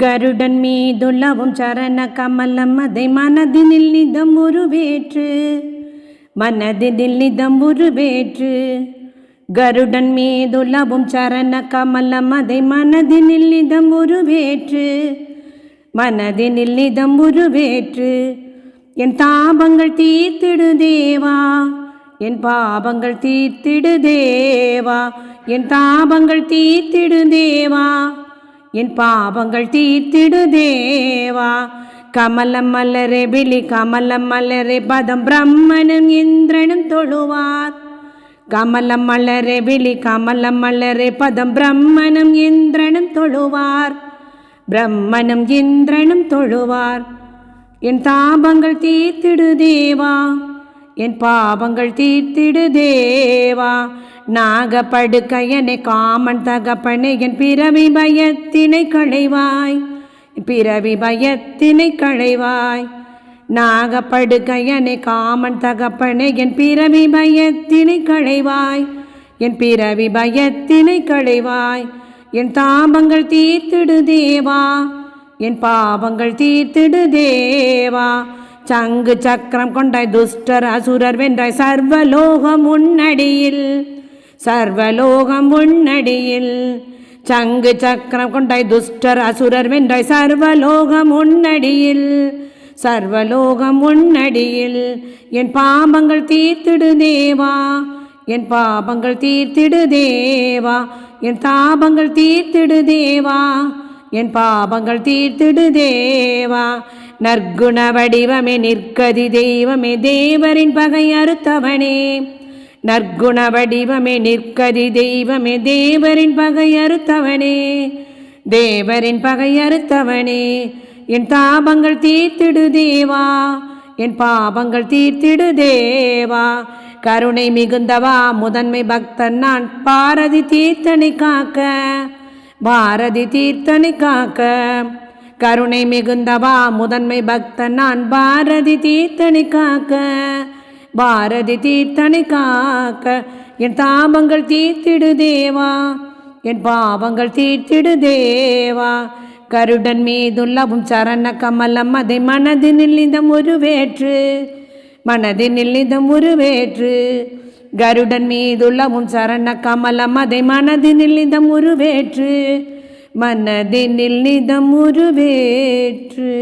கருடன் மீதுலவும் சரண கமலம் அதை மனதினில் நிதம் உருவேற்று மனதினில் நிதம் உருவேற்று. கருடன் மீதுலவும் சரண கமலம் அதை மனதினில் நிதம் உருவேற்று மனதினில் நிதம் உருவேற்று. என் தாபங்கள் தீர்த்திடு தேவா, என் பாபங்கள் தீர்த்திடு தேவா, என் தாபங்கள் தீர்த்திடு தேவா, என் பாவங்கள் தீர்த்திடு தேவா. கமலம் மலரே விழி கமலம் மலரே பதம் பிரம்மனும் இந்திரனும் தொழுவார். கமலம் மலரே விழி கமலம் மலரே பதம் பிரம்மனும் இந்திரனும் தொழுவார். பிரம்மனும் இந்திரனும் தொழுவார். என் தாபங்கள் தீர்த்திடு தேவா, என் பாவங்கள் தீர்த்திடு தேவா. நாகப்படுக்கையனை காமன் தகப்பனை என் பிறவி பயத்தினை களைவாய், பிறவி பயத்தினை களைவாய். நாகப்படுக்கையனை காமன் தகப்பனை என் பிறவி பயத்தினை களைவாய், என் பிறவி பயத்தினை களைவாய். என் தாபங்கள் தீர்த்திடு தேவா, என் பாவங்கள் தீர்த்திடு தேவா. சங்கு சக்கரம் கொண்டாய் துஷ்டர் அசுரர் வென்றாய் சர்வலோகம் உன்னடியில், சர்வலோகம் உன்னடியில். சங்கு சக்கரம் கொண்டாய் துஷ்டர் அசுரர் வென்றாய் சர்வலோகம் உன்னடியில், சர்வலோகம் உன்னடியில். என் பாபங்கள் தீர்த்திடு தேவா, என் பாபங்கள் தீர்த்திடு தேவா, என் தாபங்கள் தீர்த்திடு தேவா, என் பாபங்கள் தீர்த்திடு தேவா. நற்குண வடிவமே நிற்கதி தெய்வமே தேவரின் பகை அறுத்தவனே. நற்குண வடிவமே நிற்கதி தெய்வமே தேவரின் பகை அறுத்தவனே, தேவரின் பகை அறுத்தவனே. என் தாபங்கள் தீர்த்திடு தேவா, என் பாபங்கள் தீர்த்திடு தேவா. கருணை மிகுந்தவா முதன்மை பக்தன் நான் பாரதி தீர்த்தனை காக்க, பாரதி தீர்த்தனை காக்க. கருணை மிகுந்தவா முதன்மை பக்தன் நான் பாரதி தீர்த்தனை காக்க, பாரதி தீர்த்தனை காக்க. என் தாபங்கள் தீர்த்திடு தேவா, என் பாவங்கள் தீர்த்திடு தேவா. கருடன் மீதுள்ளவும் சரண கமலம் அதை மனதினில் நிதம் உருவேற்று மனதினில் நிதம் உருவேற்று. கருடன் மீதுள்ளவும் சரண கமலம் அதை மனதினில் நிதம் உருவேற்று மனதினில் நிதம் உருவேற்று.